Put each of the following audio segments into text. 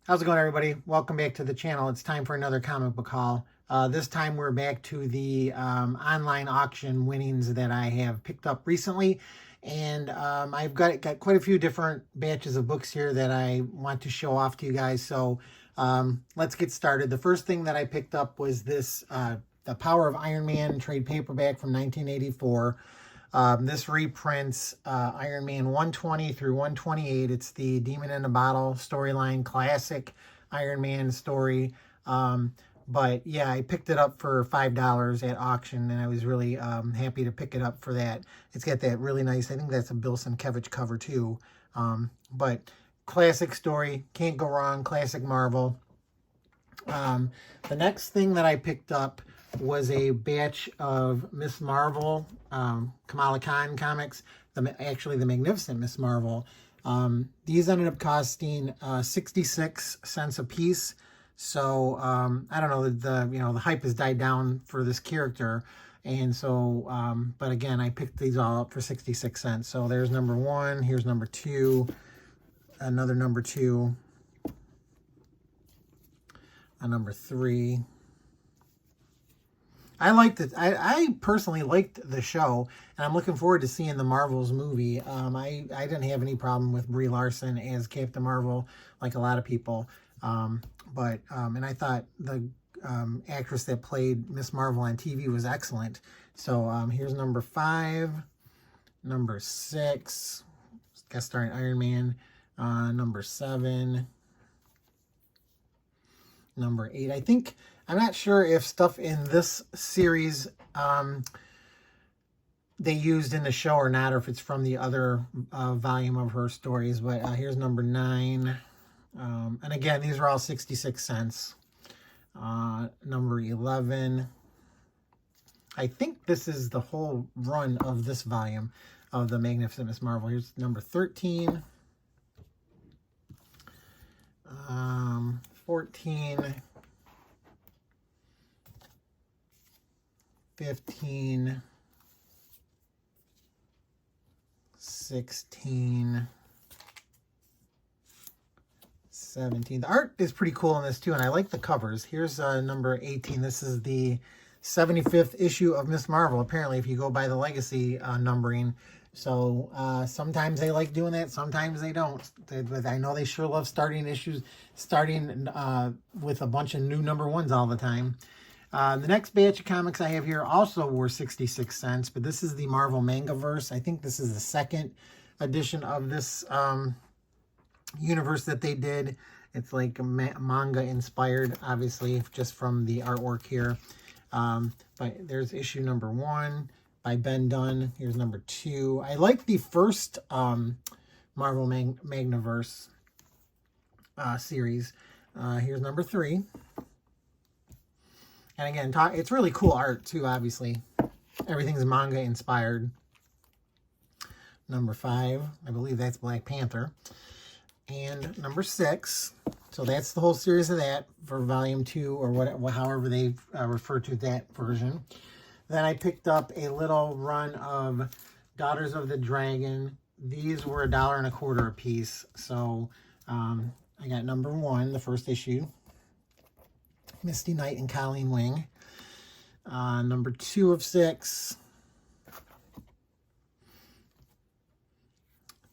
How's it going, everybody? Welcome back to the channel. It's time for another comic book haul. This time we're back to the online auction winnings that I have picked up recently. And I've got quite a few different batches of books here that I want to show off to you guys. So let's get started. The first thing that I picked up was this The Power of Iron Man trade paperback from 1984. This reprints Iron Man 120 through 128. It's the Demon in a Bottle storyline, classic Iron Man story. But yeah, I picked it up for $5 at auction, and I was really happy to pick it up for that. It's got that really nice, I think that's a Bill Sienkiewicz cover too. But classic story, can't go wrong, classic Marvel. The next thing that I picked up was a batch of Miss Marvel, Kamala Khan comics, actually the Magnificent Miss Marvel. These ended up costing 66 cents a piece. So I don't know, the hype has died down for this character, and so but again, I picked these all up for 66 cents. So there's number one, here's number two, another number two, a number three. I personally liked the show, and I'm looking forward to seeing the Marvels movie. I didn't have any problem with Brie Larson as Captain Marvel, like a lot of people. And I thought the actress that played Miss Marvel on TV was excellent. So here's number 5, number 6, guest starring Iron Man, number 7, number 8. I'm not sure if stuff in this series they used in the show or not, or if it's from the other volume of her stories. But here's number 9. And again, these are all 66 cents. Number 11. I think this is the whole run of this volume of the Magnificent Miss Marvel. Here's number 13. 14. 15, 16, 17. The art is pretty cool in this too, and I like the covers. Here's number 18. This is the 75th issue of Miss Marvel, apparently, if you go by the legacy numbering. So sometimes they like doing that, sometimes they don't. But I know they sure love starting with a bunch of new number ones all the time. The next batch of comics I have here also were 66 cents, but this is the Marvel Mangaverse. I think this is the second edition of this universe that they did. It's like manga inspired, obviously, just from the artwork here. But there's issue number 1 by Ben Dunn. Here's number 2. I like the first Marvel Mangaverse series. Here's number 3. And again, it's really cool art too, obviously. Everything's manga inspired. Number 5, I believe that's Black Panther. And number 6, so that's the whole series of that for volume 2, or whatever, however they refer to that version. Then I picked up a little run of Daughters of the Dragon. These were $1.25 a piece. So I got number 1, the first issue. Misty Knight and Colleen Wing. Number 2 of 6.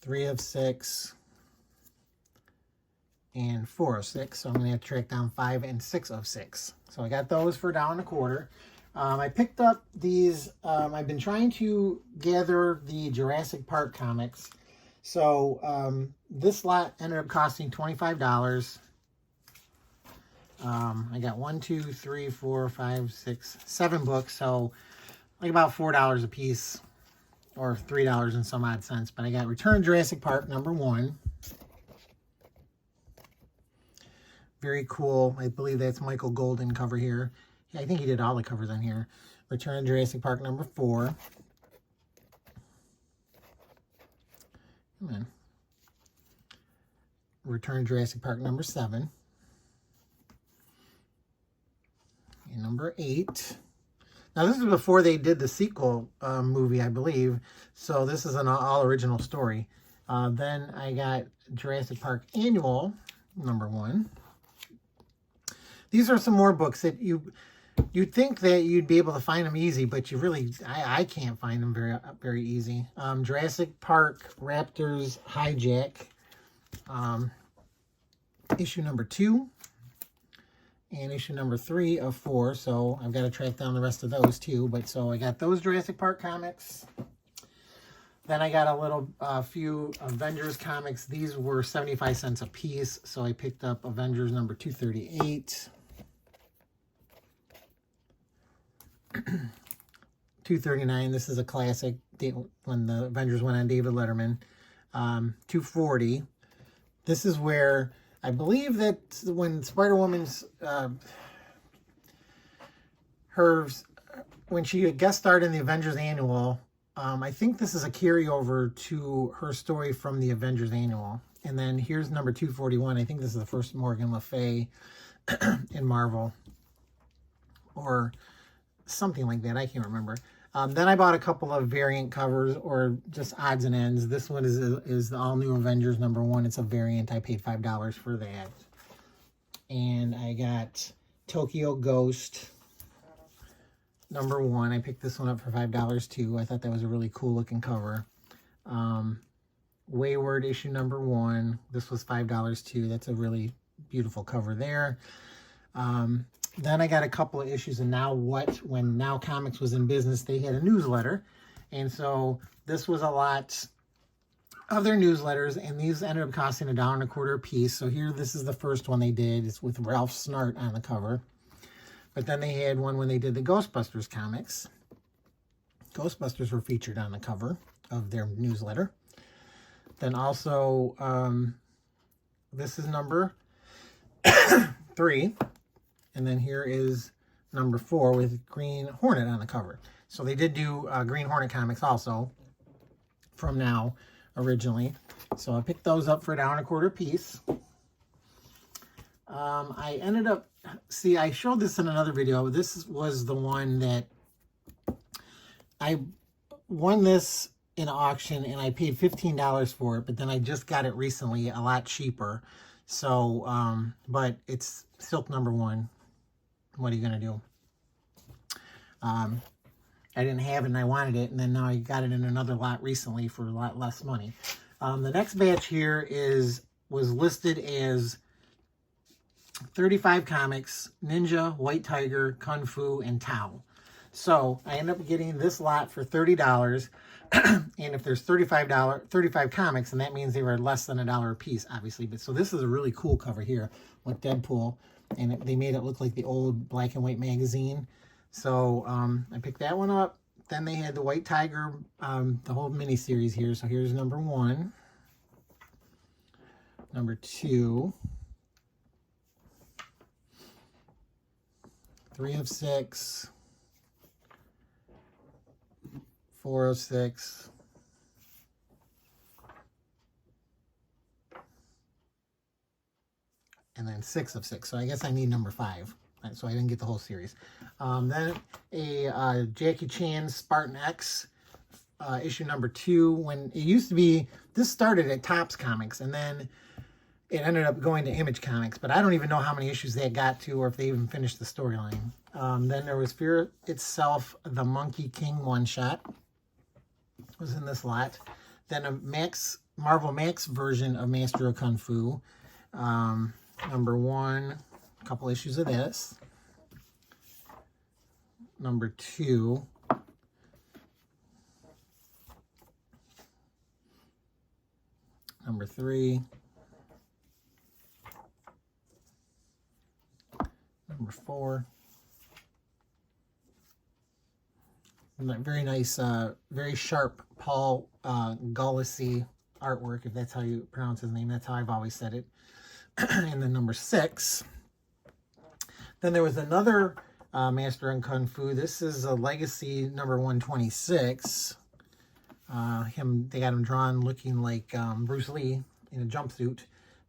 3 of 6. And 4 of 6. So I'm going to have to track down 5 and 6 of 6. So I got those for $1.25. I picked up these. I've been trying to gather the Jurassic Park comics. So this lot ended up costing $25. I got 1, 2, 3, 4, 5, 6, 7 books, so like about $4 a piece, or $3 and some odd cents. But I got Return Jurassic Park number 1. Very cool. I believe that's Michael Golden cover here. I think he did all the covers on here. Return Jurassic Park number 4. Come on. Return Jurassic Park number 7. Number 8. Now, this is before they did the sequel movie, I believe. So this is an all original story. Then I got Jurassic Park Annual, number 1. these are some more books that you'd think that you'd be able to find them easy, but you really, I can't find them very easy. Jurassic Park Raptors Hijack, issue number 2 and issue number 3 of 4. So I've got to track down the rest of those too. But so I got those Jurassic Park comics. Then I got a few Avengers comics. These were 75 cents a piece. So I picked up Avengers number 238. 239. This is a classic when the Avengers went on David Letterman. 240. This is where I believe that when Spider-Woman's when she guest starred in the Avengers Annual, I think this is a carryover to her story from the Avengers Annual. And then here's number 241. I think this is the first Morgan Le Fay in Marvel, or something like that. I can't remember. Then I bought a couple of variant covers, or just odds and ends. This one is the All New Avengers number 1. It's a variant. I paid $5 for that. And I got Tokyo Ghost number 1. I picked this one up for $5 too. I thought that was a really cool looking cover. Wayward issue number 1. This was $5 too. That's a really beautiful cover there. Then I got a couple of issues of Now What. When Now Comics was in business, they had a newsletter. And so this was a lot of their newsletters, and these ended up costing $1.25 a piece. So here, this is the first one they did. It's with Ralph Snart on the cover. But then they had one when they did the Ghostbusters comics. Ghostbusters were featured on the cover of their newsletter. Then also, this is number 3. And then here is number 4 with Green Hornet on the cover. So they did do Green Hornet comics also from Now originally. So I picked those up for $1.25 a piece. I ended up, I showed this in another video. This was the one that I won this in auction, and I paid $15 for it, but then I just got it recently a lot cheaper. So, but it's Silk number 1. What are you going to do? I didn't have it and I wanted it, and then now I got it in another lot recently for a lot less money. The next batch here was listed as 35 comics: Ninja, White Tiger, Kung Fu, and Tao. So I ended up getting this lot for $30. And if there's 35 comics, and that means they were less than $1 a piece, obviously. But so this is a really cool cover here with Deadpool, and they made it look like the old black and white magazine. So I picked that one up. Then they had the White Tiger, the whole mini series here. So here's number 1, number 2, 3 of 6, 4 of 6, and then 6 of 6. So I guess I need number 5. So I didn't get the whole series. Then a Jackie Chan Spartan X, issue number 2. When it used to be, this started at Topps Comics, and then it ended up going to Image Comics. But I don't even know how many issues they got to, or if they even finished the storyline. Then there was Fear Itself, the Monkey King one-shot. Was in this lot. Then a Marvel Max version of Master of Kung Fu. Number 1, a couple issues of this. Number 2. Number 3. Number 4. Very nice, very sharp Paul Gulacy artwork, if that's how you pronounce his name. That's how I've always said it. And then number 6. Then there was another Master in Kung Fu. This is a Legacy number 126. They got him drawn looking like Bruce Lee in a jumpsuit.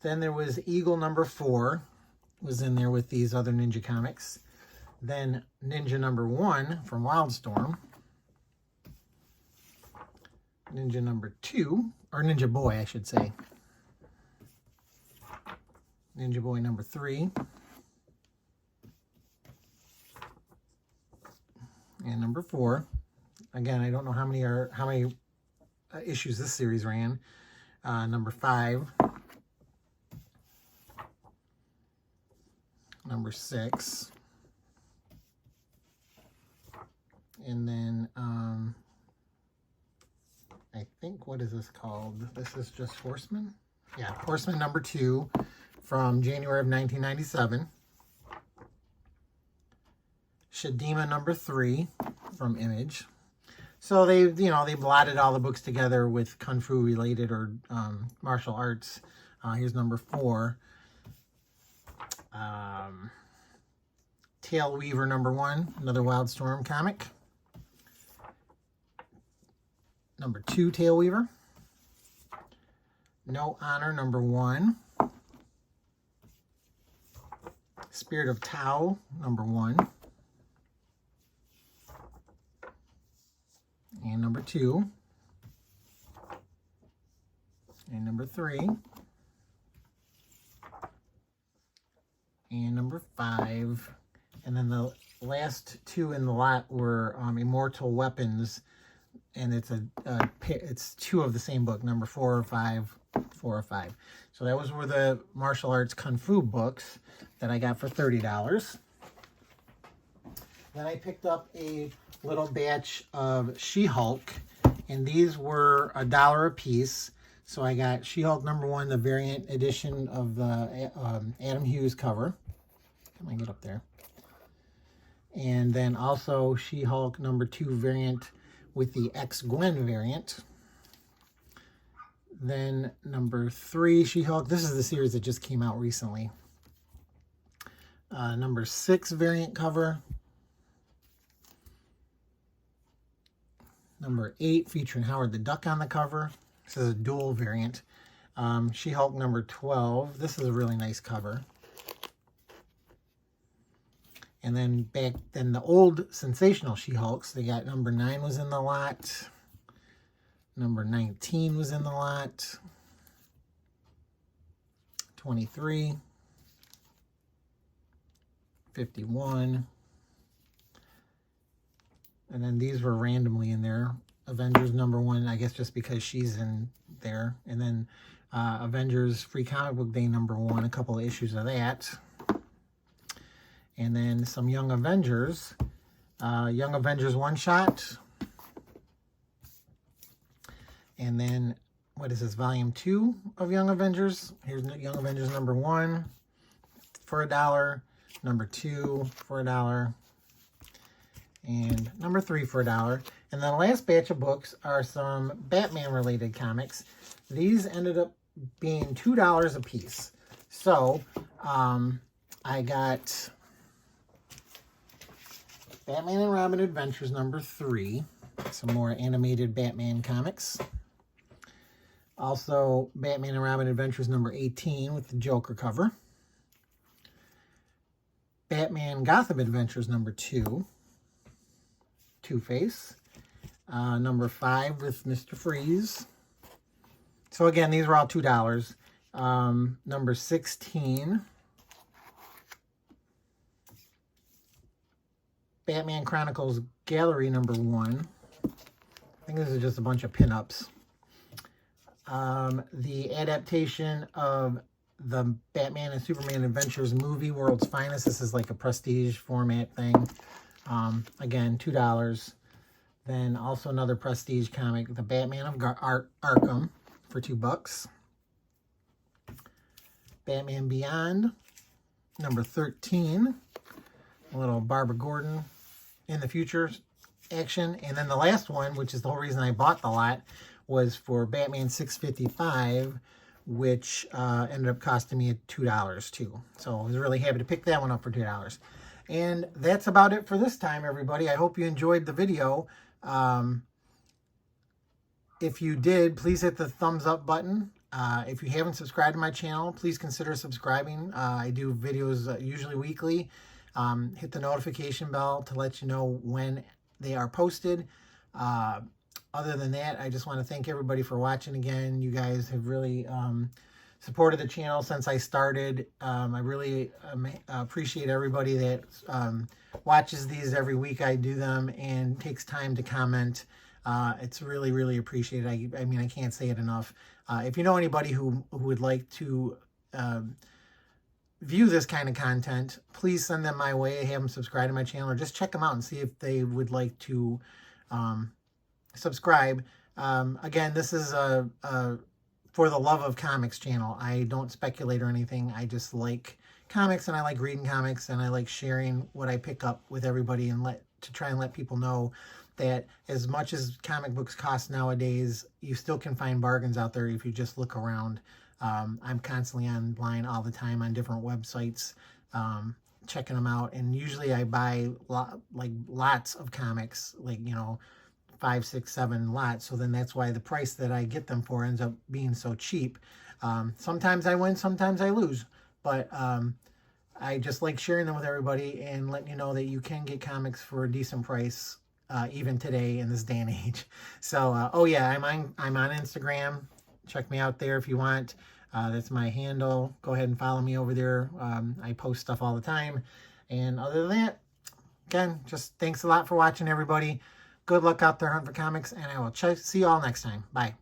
Then there was Eagle number 4. Was in there with these other Ninja comics. Then Ninja number 1 from Wildstorm. Ninja number 2, or Ninja Boy, I should say. Ninja Boy number 3. And number 4. Again, I don't know how many issues this series ran. Number 5. Number 6. And then I think, what is this called? This is just Horseman? Yeah, Horseman number 2 from January of 1997. Shadima number 3 from Image. So they blotted all the books together with Kung Fu related or martial arts. Here's number 4. Tail Weaver number 1, another Wildstorm comic. Number 2, Tail Weaver. No Honor number 1. Spirit of Tao number 1. And number 2. And number 3. And number 5. And then the last 2 in the lot were Immortal Weapons, and it's 2 of the same book, number 4 or 5, 4 or 5. So those were the martial arts Kung Fu books that I got for $30. Then I picked up a little batch of She-Hulk, and these were $1 a piece. So I got She-Hulk number 1, the variant edition of the Adam Hughes cover. Come on, get up there. And then also She-Hulk number 2 variant with the X-Gwen variant. Then number 3, She-Hulk. This is the series that just came out recently. Number 6 variant cover. Number 8 featuring Howard the Duck on the cover. This is a dual variant. She-Hulk number 12. This is a really nice cover. And then the old Sensational She-Hulks, they got number 9 was in the lot. Number 19 was in the lot. 23. 51. And then these were randomly in there. Avengers number 1, I guess just because she's in there. And then Avengers Free Comic Book Day number 1, a couple of issues of that. And then some Young Avengers. Young Avengers one-shot. And then, what is this, volume 2 of Young Avengers? Here's Young Avengers number 1 for $1. Number 2 for $1. And number 3 for $1. And then the last batch of books are some Batman-related comics. These ended up being $2 a piece. So, I got Batman and Robin Adventures number 3. Some more animated Batman comics. Also, Batman and Robin Adventures number 18 with the Joker cover. Batman Gotham Adventures number 2. Two-Face. Number 5 with Mr. Freeze. So again, these were all $2. Number 16. Batman Chronicles Gallery number 1. I think this is just a bunch of pinups. The adaptation of the Batman and Superman Adventures movie, World's Finest. This is like a prestige format thing. Again, $2. Then also another prestige comic, The Batman of Arkham, for $2. Batman Beyond, number 13. A little Barbara Gordon in the future action. And then the last one, which is the whole reason I bought the lot, was for Batman 655, which ended up costing me $2 too. So I was really happy to pick that one up for $2. And that's about it for this time, everybody. I hope you enjoyed the video. If you did, please hit the thumbs up button. If you haven't subscribed to my channel, please consider subscribing. I do videos usually weekly. Hit the notification bell to let you know when they are posted. Other than that, I just want to thank everybody for watching again. You guys have really supported the channel since I started. I really appreciate everybody that watches these every week. I do them and takes time to comment. It's really, really appreciated. I mean, I can't say it enough. If you know anybody who would like to view this kind of content, please send them my way. Have them subscribe to my channel, or just check them out and see if they would like to subscribe. Again, this is a for the love of comics channel. I don't speculate or anything. I just like comics, and I like reading comics, and I like sharing what I pick up with everybody, and to try and let people know that as much as comic books cost nowadays, you still can find bargains out there if you just look around. I'm constantly online all the time on different websites, checking them out, and usually I buy lots of comics, like, you know, 5, 6, 7 lots. So then that's why the price that I get them for ends up being so cheap. Sometimes I win, sometimes I lose, but I just like sharing them with everybody and letting you know that you can get comics for a decent price, even today in this day and age. So, oh yeah, I'm on Instagram. Check me out there if you want. That's my handle. Go ahead and follow me over there. I post stuff all the time. And other than that, again, just thanks a lot for watching, everybody. Good luck out there hunting for comics, and I will see you all next time. Bye.